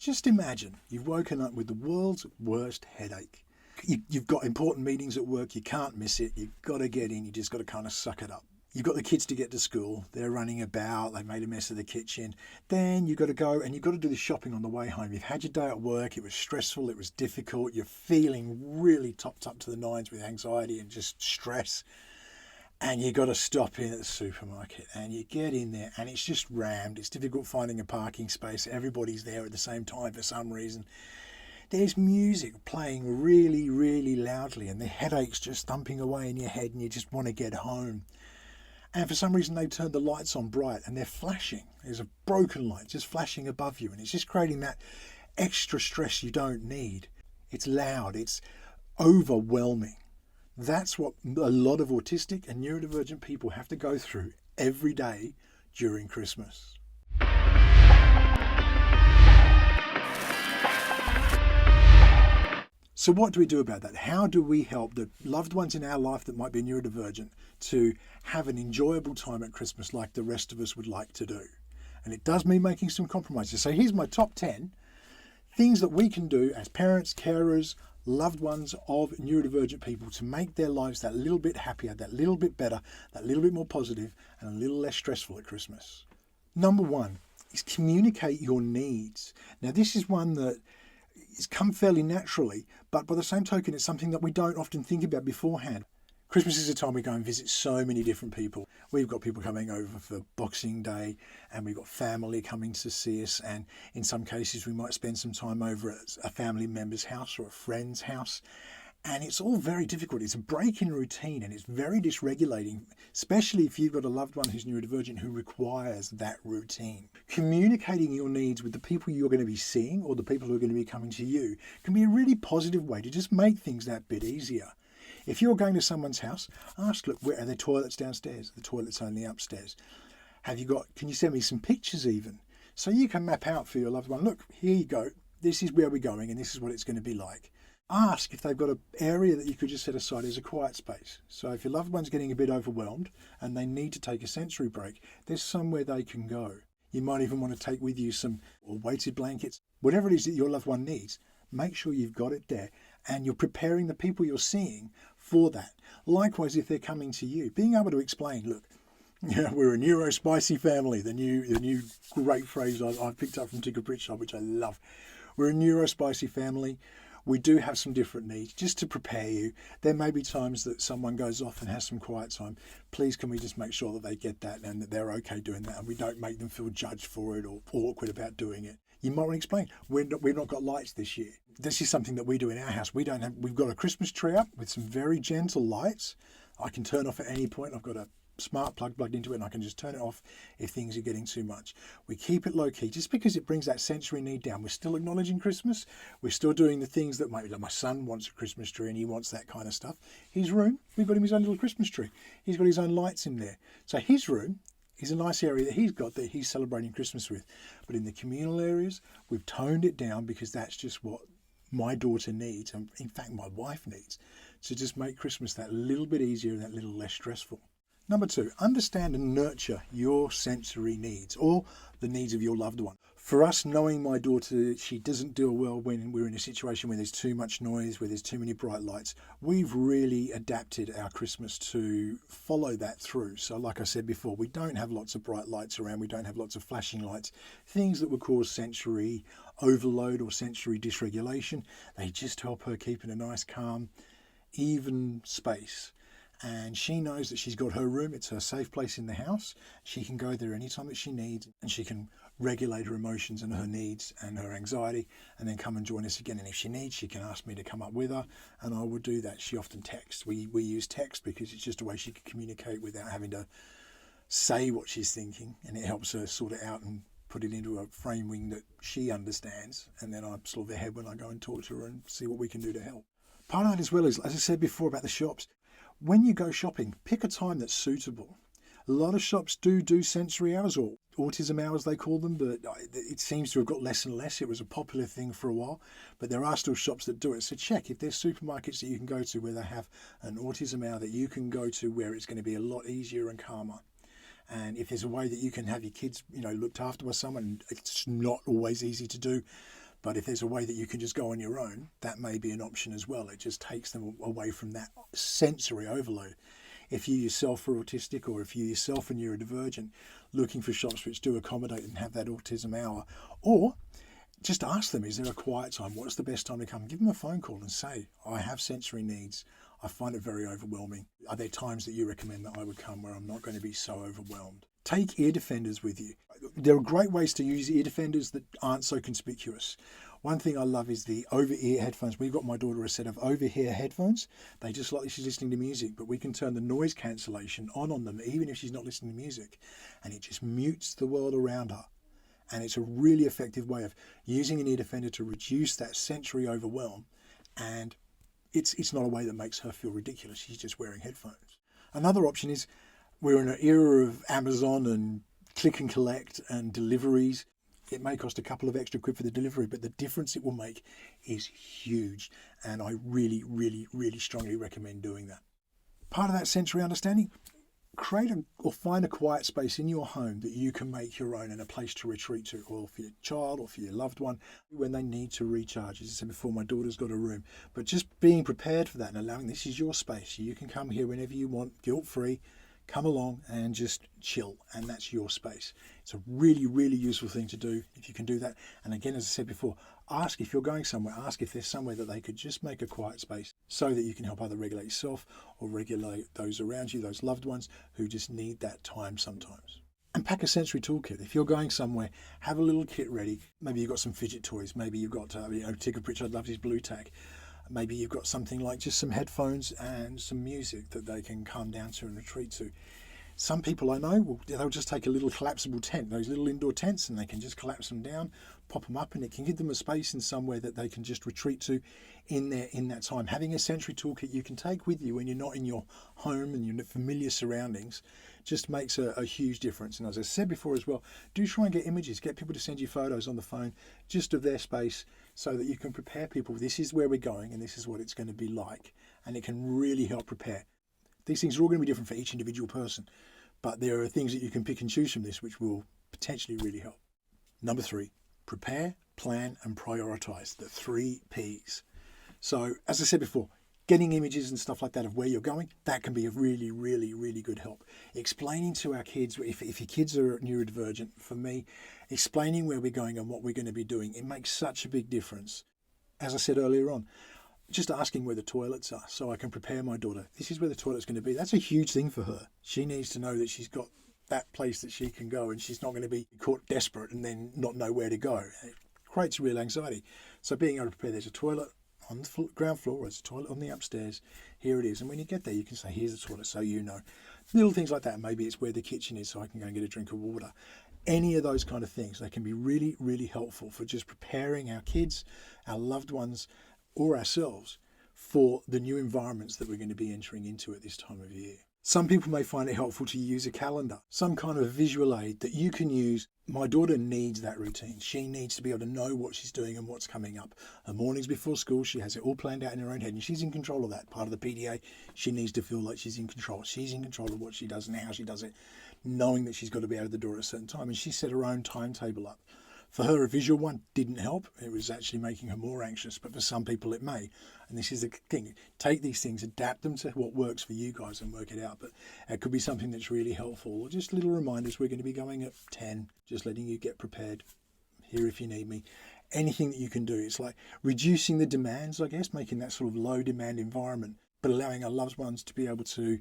Just imagine you've woken up with the world's worst headache. You've got important meetings at work, you can't miss it, you've got to get in, you just got to kind of suck it up. You've got the kids to get to school, they're running about, they've made a mess of the kitchen. Then you've got to go and you've got to do the shopping on the way home. You've had your day at work, it was stressful, it was difficult, you're feeling really topped up to the nines with anxiety and just stress. And you've got to stop in at the supermarket and you get in there and it's just rammed. It's difficult finding a parking space. Everybody's there at the same time for some reason. There's music playing really, really loudly and the headache's just thumping away in your head and you just want to get home. And for some reason, they've turned the lights on bright and they're flashing. There's a broken light just flashing above you. And it's just creating that extra stress you don't need. It's loud. It's overwhelming. That's what a lot of autistic and neurodivergent people have to go through every day during Christmas. So what do we do about that? How do we help the loved ones in our life that might be neurodivergent to have an enjoyable time at Christmas like the rest of us would like to do? And it does mean making some compromises. So here's my top 10 things that we can do as parents, carers, loved ones of neurodivergent people to make their lives that little bit happier, that little bit better, that little bit more positive, and a little less stressful at Christmas. Number 1 is communicate your needs. Now this is one that it's come fairly naturally, but by the same token, it's something that we don't often think about beforehand. Christmas is a time we go and visit so many different people. We've got people coming over for Boxing Day and we've got family coming to see us, and in some cases we might spend some time over at a family member's house or a friend's house. And it's all very difficult. It's a break in routine and it's very dysregulating, especially if you've got a loved one who's neurodivergent who requires that routine. Communicating your needs with the people you're going to be seeing or the people who are going to be coming to you can be a really positive way to just make things that bit easier. If you're going to someone's house, ask, look, where are there toilets downstairs? The toilet's only upstairs. Can you send me some pictures even? So you can map out for your loved one, look, here you go. This is where we're going and this is what it's going to be like. Ask if they've got an area that you could just set aside as a quiet space. So if your loved one's getting a bit overwhelmed and they need to take a sensory break, there's somewhere they can go. You might even want to take with you some weighted blankets. Whatever it is that your loved one needs, make sure you've got it there and you're preparing the people you're seeing for that. Likewise, if they're coming to you, being able to explain, look, we're a neurospicy family, the new great phrase I've picked up from Ticker Pritchard, which I love. We're a neurospicy family. We do have some different needs. Just to prepare you, there may be times that someone goes off and has some quiet time. Please can we just make sure that they get that and that they're okay doing that and we don't make them feel judged for it or awkward about doing it. You might want to explain, we've not got lights this year. This is something that we do in our house. We've got a Christmas tree up with some very gentle lights. I can turn off at any point. I've got a smart plug plugged into it and I can just turn it off if things are getting too much. We keep it low key just because it brings that sensory need down. We're still acknowledging Christmas. We're still doing the things that like my son wants a Christmas tree and he wants that kind of stuff. His room, we've got him his own little Christmas tree. He's got his own lights in there. So his room is a nice area that he's got that he's celebrating Christmas with. But in the communal areas, we've toned it down because that's just what my daughter needs, and in fact my wife needs, to just make Christmas that little bit easier and that little less stressful. Number 2, understand and nurture your sensory needs or the needs of your loved one. For us, knowing my daughter, she doesn't do well when we're in a situation where there's too much noise, where there's too many bright lights. We've really adapted our Christmas to follow that through. So like I said before, we don't have lots of bright lights around. We don't have lots of flashing lights, things that would cause sensory overload or sensory dysregulation. They just help her keep in a nice, calm, even space. And she knows that she's got her room. It's her safe place in the house. She can go there anytime that she needs and she can regulate her emotions and her needs and her anxiety and then come and join us again. And if she needs, she can ask me to come up with her and I will do that. She often texts. We use text because it's just a way she can communicate without having to say what she's thinking, and it helps her sort it out and put it into a framing that she understands. And then I'm sort of ahead when I go and talk to her and see what we can do to help. Part of that as well is, as I said before about the shops, when you go shopping, pick a time that's suitable. A lot of shops do sensory hours or autism hours they call them, but it seems to have got less and less. It was a popular thing for a while, but there are still shops that do it. So check if there's supermarkets that you can go to where they have an autism hour that you can go to where it's going to be a lot easier and calmer. And if there's a way that you can have your kids, looked after by someone, it's not always easy to do. But if there's a way that you can just go on your own, that may be an option as well. It just takes them away from that sensory overload. If you yourself are autistic, or if you yourself are neurodivergent, looking for shops which do accommodate and have that autism hour, or just ask them, is there a quiet time? What's the best time to come? Give them a phone call and say, I have sensory needs. I find it very overwhelming. Are there times that you recommend that I would come where I'm not going to be so overwhelmed? Take ear defenders with you. There are great ways to use ear defenders that aren't so conspicuous. One thing I love is the over-ear headphones. We've got my daughter a set of over-ear headphones. They just like she's listening to music, but we can turn the noise cancellation on them, even if she's not listening to music, and it just mutes the world around her. And it's a really effective way of using an ear defender to reduce that sensory overwhelm. And it's not a way that makes her feel ridiculous. She's just wearing headphones. Another option is, we're in an era of Amazon and click and collect and deliveries. It may cost a couple of extra quid for the delivery, but the difference it will make is huge. And I really, really, really strongly recommend doing that. Part of that sensory understanding, create or find a quiet space in your home that you can make your own and a place to retreat to, or for your child or for your loved one when they need to recharge. As I said before, my daughter's got a room, but just being prepared for that and allowing this is your space. You can come here whenever you want, guilt-free. Come along and just chill, and that's your space. It's a really, really useful thing to do if you can do that. And again, as I said before, ask if you're going somewhere, ask if there's somewhere that they could just make a quiet space so that you can help either regulate yourself or regulate those around you, those loved ones who just need that time sometimes. And pack a sensory toolkit. If you're going somewhere, have a little kit ready. Maybe you've got some fidget toys. Maybe you've got, Ticker Pritchard loves his blue tack. Maybe you've got something like just some headphones and some music that they can calm down to and retreat to. Some people I know, they'll just take a little collapsible tent, those little indoor tents, and they can just collapse them down, pop them up, and it can give them a space in somewhere that they can just retreat to in that time. Having a sensory toolkit you can take with you when you're not in your home and your familiar surroundings just makes a huge difference. And as I said before as well, do try and get images, get people to send you photos on the phone just of their space so that you can prepare people. This is where we're going and this is what it's going to be like. And it can really help prepare. These things are all going to be different for each individual person, but there are things that you can pick and choose from this which will potentially really help. Number 3, prepare, plan and prioritise, the 3 Ps. So as I said before, getting images and stuff like that of where you're going, that can be a really, really, really good help. Explaining to our kids, if your kids are neurodivergent, for me, explaining where we're going and what we're going to be doing, it makes such a big difference. As I said earlier on, just asking where the toilets are so I can prepare my daughter. This is where the toilet's going to be. That's a huge thing for her. She needs to know that she's got that place that she can go and she's not going to be caught desperate and then not know where to go. It creates real anxiety. So being able to prepare, there's a toilet on the ground floor, there's a toilet on the upstairs, here it is. And when you get there, you can say, here's the toilet, so you know. Little things like that. Maybe it's where the kitchen is so I can go and get a drink of water. Any of those kind of things, they can be really, really helpful for just preparing our kids, our loved ones, or ourselves for the new environments that we're going to be entering into at this time of year. Some people may find it helpful to use a calendar, some kind of visual aid that you can use. My daughter needs that routine. She needs to be able to know what she's doing and what's coming up. Her mornings before school, she has it all planned out in her own head and she's in control of that. Part of the PDA, she needs to feel like she's in control. She's in control of what she does and how she does it, knowing that she's got to be out of the door at a certain time. And she set her own timetable up. For her, a visual one didn't help. It was actually making her more anxious, but for some people it may. And this is the thing. Take these things, adapt them to what works for you guys and work it out. But it could be something that's really helpful. Or just little reminders, we're going to be going at 10, just letting you get prepared. Here if you need me. Anything that you can do. It's like reducing the demands, I guess, making that sort of low demand environment, but allowing our loved ones to be able to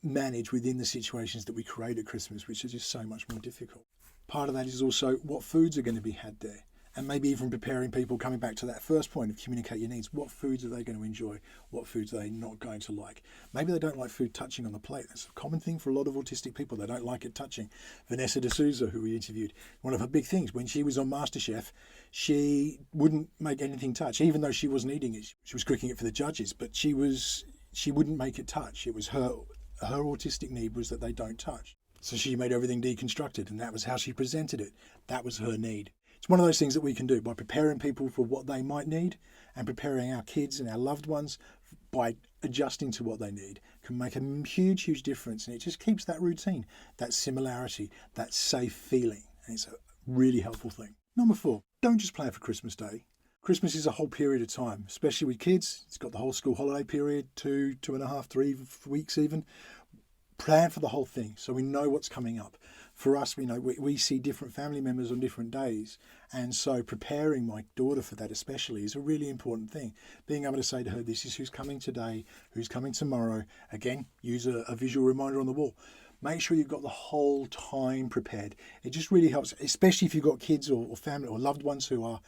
manage within the situations that we create at Christmas, which are just so much more difficult. Part of that is also what foods are going to be had there. And maybe even preparing people, coming back to that first point of communicate your needs. What foods are they going to enjoy? What foods are they not going to like? Maybe they don't like food touching on the plate. That's a common thing for a lot of autistic people. They don't like it touching. Vanessa D'Souza, who we interviewed, one of her big things, when she was on MasterChef, she wouldn't make anything touch, even though she wasn't eating it. She was cooking it for the judges, but she wouldn't make it touch. It was her autistic need was that they don't touch. So she made everything deconstructed, and that was how she presented it. That was her need. It's one of those things that we can do by preparing people for what they might need and preparing our kids and our loved ones by adjusting to what they need can make a huge, huge difference. And it just keeps that routine, that similarity, that safe feeling. And it's a really helpful thing. Number 4, Don't just plan for Christmas Day. Christmas is a whole period of time, especially with kids. It's got the whole school holiday period, 2.5, 3 weeks even. Plan for the whole thing so we know what's coming up. For us, we see different family members on different days, and so preparing my daughter for that especially is a really important thing. Being able to say to her, this is who's coming today, who's coming tomorrow. Again, use a visual reminder on the wall. Make sure you've got the whole time prepared. It just really helps, especially if you've got kids or family or loved ones who are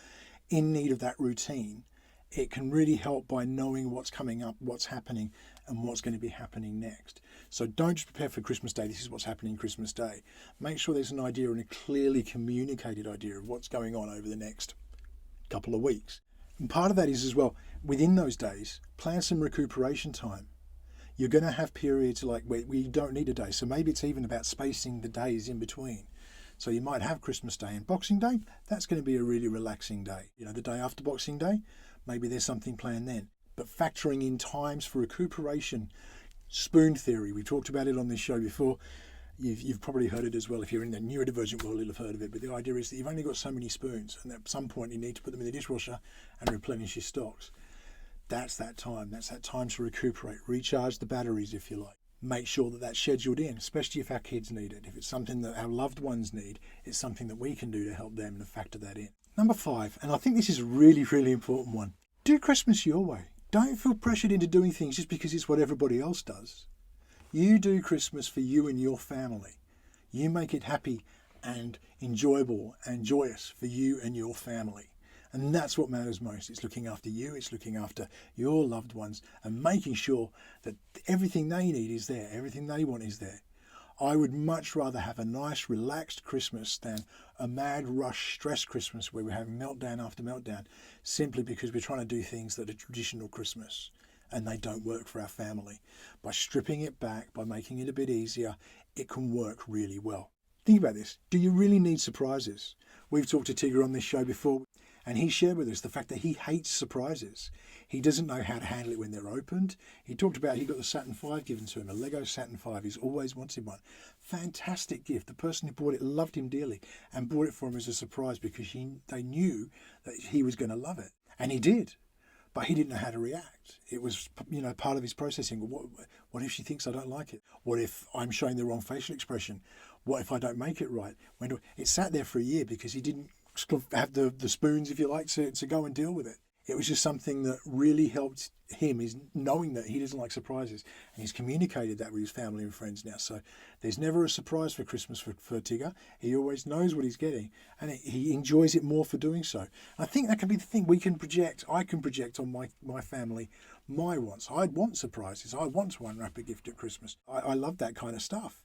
in need of that routine. It can really help by knowing what's coming up, what's happening, and what's going to be happening next. So don't just prepare for Christmas Day, this is what's happening Christmas Day. Make sure there's an idea and a clearly communicated idea of what's going on over the next couple of weeks. And part of that is as well, within those days, plan some recuperation time. You're going to have periods like where you don't need a day. So maybe it's even about spacing the days in between. So you might have Christmas Day and Boxing Day. That's going to be a really relaxing day. The day after Boxing Day, maybe there's something planned then. But factoring in times for recuperation, spoon theory, we talked about it on this show before. You've probably heard it as well. If you're in the neurodivergent world, you'll have heard of it. But the idea is that you've only got so many spoons, and at some point you need to put them in the dishwasher and replenish your stocks. That's that time. That's that time to recuperate, recharge the batteries, if you like. Make sure that that's scheduled in, especially if our kids need it. If it's something that our loved ones need, it's something that we can do to help them and factor that in. Number 5, and I think this is a really, really important one. Do Christmas your way. Don't feel pressured into doing things just because it's what everybody else does. You do Christmas for you and your family. You make it happy and enjoyable and joyous for you and your family. And that's what matters most. It's looking after you, it's looking after your loved ones and making sure that everything they need is there, everything they want is there. I would much rather have a nice, relaxed Christmas than a mad, rush, stressed Christmas where we're having meltdown after meltdown simply because we're trying to do things that are traditional Christmas and they don't work for our family. By stripping it back, by making it a bit easier, it can work really well. Think about this. Do you really need surprises? We've talked to Tigger on this show before, and he shared with us the fact that he hates surprises. He doesn't know how to handle it when they're opened. He talked about he got the Saturn V given to him, a Lego Saturn V. He's always wanted one. Fantastic gift. The person who bought it loved him dearly and bought it for him as a surprise because they knew that he was going to love it. And he did. But he didn't know how to react. It was, part of his processing. What if she thinks I don't like it? What if I'm showing the wrong facial expression? What if I don't make it right? It sat there for a year because he didn't have the spoons, if you like, to go and deal with it. It was just something that really helped him, is knowing that he doesn't like surprises. And he's communicated that with his family and friends now. So there's never a surprise for Christmas for Tigger. He always knows what he's getting and he enjoys it more for doing so. And I think that can be the thing we can project. I can project on my family, my wants. I want surprises. I want to unwrap a gift at Christmas. I love that kind of stuff.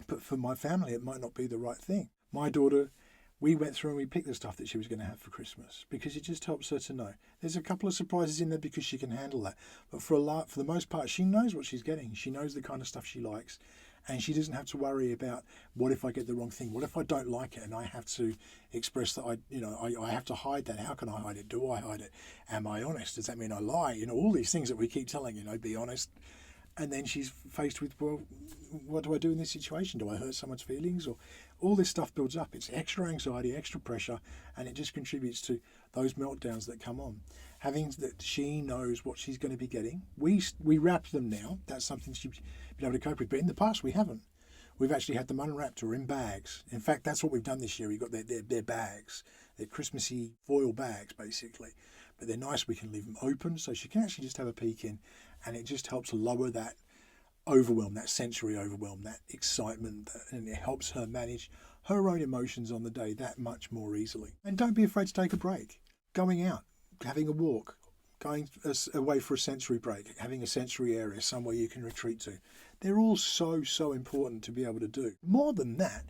But for my family, it might not be the right thing. My daughter, we went through and we picked the stuff that she was going to have for Christmas because it just helps her to know. There's a couple of surprises in there because she can handle that. But for the most part, she knows what she's getting. She knows the kind of stuff she likes. And she doesn't have to worry about what if I get the wrong thing? What if I don't like it and I have to express that I have to hide that? How can I hide it? Do I hide it? Am I honest? Does that mean I lie? All these things that we keep telling, be honest. And then she's faced with, well, what do I do in this situation? Do I hurt someone's feelings? Or all this stuff builds up. It's extra anxiety, extra pressure, and it just contributes to those meltdowns that come on. Having that she knows what she's going to be getting. We wrap them now. That's something she'll be able to cope with. But in the past, we haven't. We've actually had them unwrapped or in bags. In fact, that's what we've done this year. We've got their bags. They're Christmassy foil bags, basically. But they're nice. We can leave them open so she can actually just have a peek in. And it just helps lower that overwhelm, that sensory overwhelm, that excitement, and it helps her manage her own emotions on the day that much more easily. And don't be afraid to take a break. Going out, having a walk, going away for a sensory break, having a sensory area, somewhere you can retreat to. They're all so important to be able to do. More than that,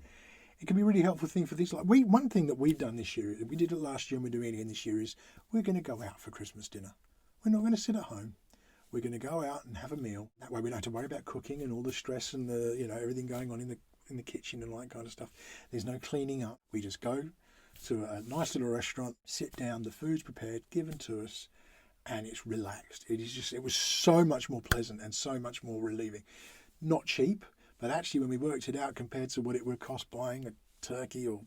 it can be a really helpful thing for things like one thing that we've done this year, we did it last year and we're doing it again this year, is we're going to go out for Christmas dinner. We're not going to sit at home. We're going to go out and have a meal. That way we don't have to worry about cooking and all the stress and the everything going on in the kitchen and all that kind of stuff. There's no cleaning up. We just go to a nice little restaurant, sit down, the food's prepared, given to us, and it's relaxed. It was so much more pleasant and so much more relieving. Not cheap, but actually when we worked it out compared to what it would cost buying a turkey or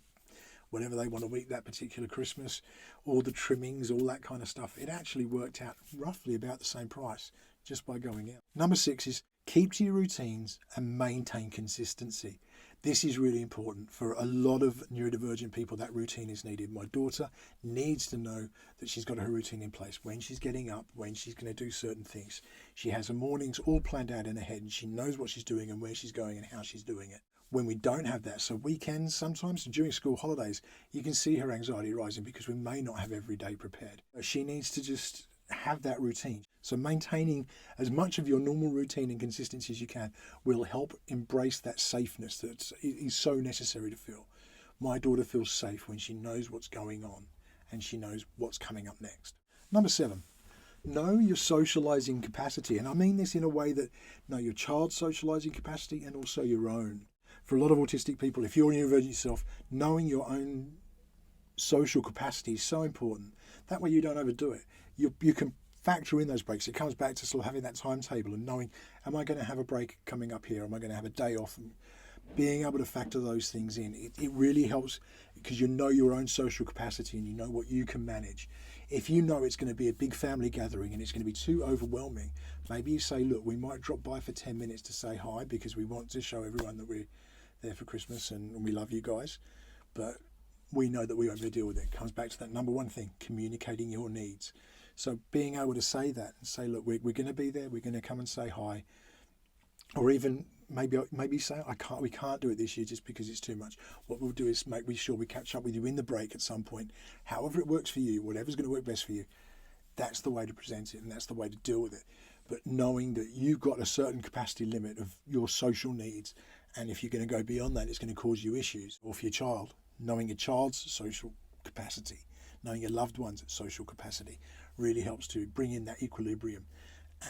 whatever they want to eat that particular Christmas, all the trimmings, all that kind of stuff. It actually worked out roughly about the same price just by going out. Number 6 is keep to your routines and maintain consistency. This is really important for a lot of neurodivergent people. That routine is needed. My daughter needs to know that she's got her routine in place, when she's getting up, when she's going to do certain things. She has her mornings all planned out in her head, and she knows what she's doing and where she's going and how she's doing it. When we don't have that, so weekends, sometimes during school holidays, you can see her anxiety rising because we may not have every day prepared. She needs to just have that routine. So maintaining as much of your normal routine and consistency as you can will help embrace that safeness that is so necessary to feel. My daughter feels safe when she knows what's going on and she knows what's coming up next. Number 7, know your socialising capacity. And I mean this in a way that know your child's socialising capacity and also your own. For a lot of autistic people, if you're neurodivergent yourself, knowing your own social capacity is so important. That way you don't overdo it. You can factor in those breaks. It comes back to sort of having that timetable and knowing, am I going to have a break coming up here? Am I going to have a day off? And being able to factor those things in, it really helps because you know your own social capacity and you know what you can manage. If you know it's going to be a big family gathering and it's going to be too overwhelming, maybe you say, look, we might drop by for 10 minutes to say hi because we want to show everyone that we're there for Christmas and we love you guys. But we know that we won't be able to deal with it. It comes back to that number one thing, communicating your needs. So being able to say that and say, look, we're going to be there, we're going to come and say hi. Or even maybe say, we can't do it this year just because it's too much. What we'll do is make sure we catch up with you in the break at some point. However it works for you, whatever's going to work best for you, that's the way to present it and that's the way to deal with it. But knowing that you've got a certain capacity limit of your social needs, and if you're going to go beyond that, it's going to cause you issues. Or for your child, knowing your child's social capacity, knowing your loved one's social capacity really helps to bring in that equilibrium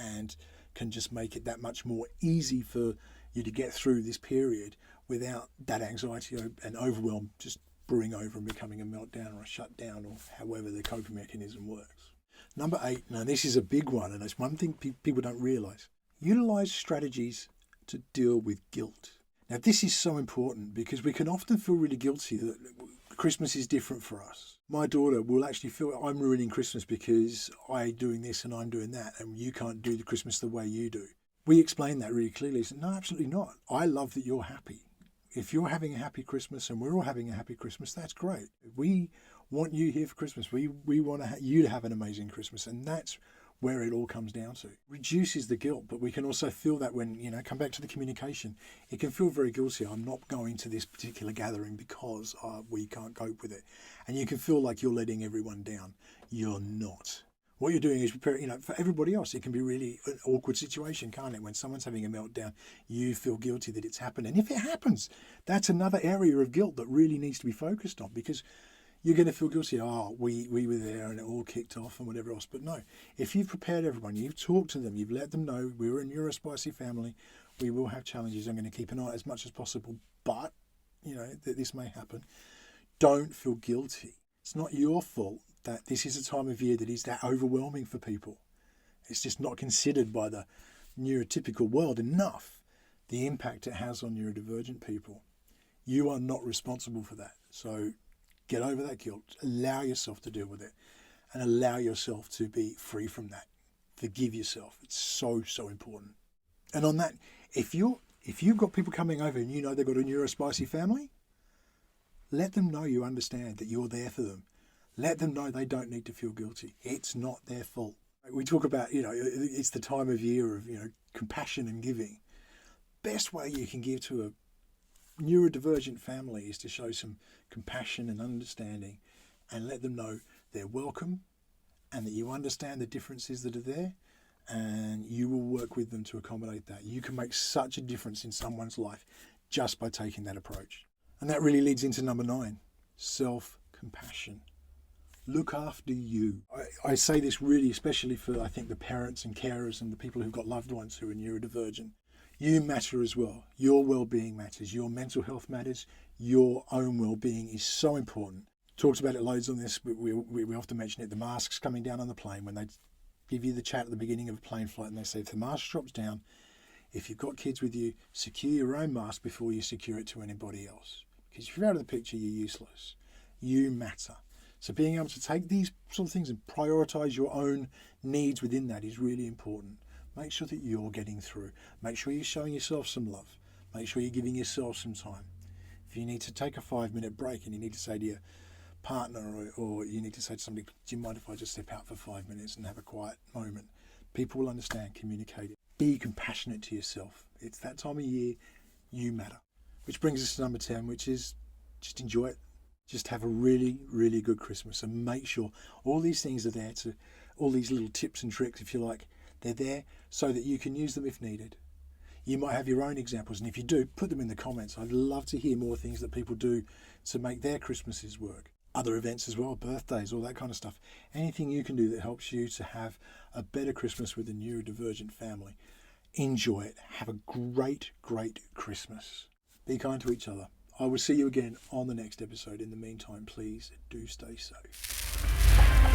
and can just make it that much more easy for you to get through this period without that anxiety and overwhelm just brewing over and becoming a meltdown or a shutdown or however the coping mechanism works. Number 8, now this is a big one, and it's one thing people don't realise. Utilise strategies to deal with guilt. Now this is so important because we can often feel really guilty that Christmas is different for us. My daughter will actually feel I'm ruining Christmas because I'm doing this and I'm doing that and you can't do the Christmas the way you do. We explain that really clearly. So, no, absolutely not. I love that you're happy. If you're having a happy Christmas and we're all having a happy Christmas, that's great. We want you here for Christmas. We want you to have an amazing Christmas, and that's where it all comes down to. Reduces the guilt, but we can also feel that when, come back to the communication, it can feel very guilty. I'm not going to this particular gathering because we can't cope with it. And you can feel like you're letting everyone down. You're not. What you're doing is preparing, for everybody else. It can be really an awkward situation, can't it? When someone's having a meltdown, you feel guilty that it's happened. And if it happens, that's another area of guilt that really needs to be focused on, because you're going to feel guilty. We were there and it all kicked off and whatever else. But no, if you've prepared everyone, you've talked to them, you've let them know we're a neurospicy family, we will have challenges. I'm going to keep an eye as much as possible, but that this may happen. Don't feel guilty. It's not your fault that this is a time of year that is that overwhelming for people. It's just not considered by the neurotypical world enough, the impact it has on neurodivergent people. You are not responsible for that. So get over that guilt, allow yourself to deal with it, and allow yourself to be free from that. Forgive yourself. It's so, so important. And on that, if you've got people coming over and they've got a neurospicy family, let them know you understand, that you're there for them. Let them know they don't need to feel guilty. It's not their fault. We talk about, it's the time of year of, compassion and giving. Best way you can give to a neurodivergent family is to show some compassion and understanding and let them know they're welcome and that you understand the differences that are there, and you will work with them to accommodate that. You can make such a difference in someone's life just by taking that approach. And that really leads into number 9, self-compassion. Look after you. I say this really especially for, I think, the parents and carers and the people who've got loved ones who are neurodivergent. You matter as well. Your well-being matters. Your mental health matters. Your own well-being is so important. Talked about it loads on this, but we often mention it. The masks coming down on the plane, when they give you the chat at the beginning of a plane flight and they say, if the mask drops down, if you've got kids with you, secure your own mask before you secure it to anybody else. Because if you're out of the picture, you're useless. You matter. So being able to take these sort of things and prioritise your own needs within that is really important. Make sure that you're getting through. Make sure you're showing yourself some love. Make sure you're giving yourself some time. If you need to take a 5-minute break and you need to say to your partner or you need to say to somebody, do you mind if I just step out for 5 minutes and have a quiet moment? People will understand, communicate it. Be compassionate to yourself. It's that time of year, you matter. Which brings us to number 10, which is just enjoy it. Just have a really, really good Christmas and make sure all these things are there to, all these little tips and tricks, if you like, they're there so that you can use them if needed. You might have your own examples, and if you do, put them in the comments. I'd love to hear more things that people do to make their Christmases work. Other events as well, birthdays, all that kind of stuff. Anything you can do that helps you to have a better Christmas with a neurodivergent family. Enjoy it. Have a great, great Christmas. Be kind to each other. I will see you again on the next episode. In the meantime, please do stay safe.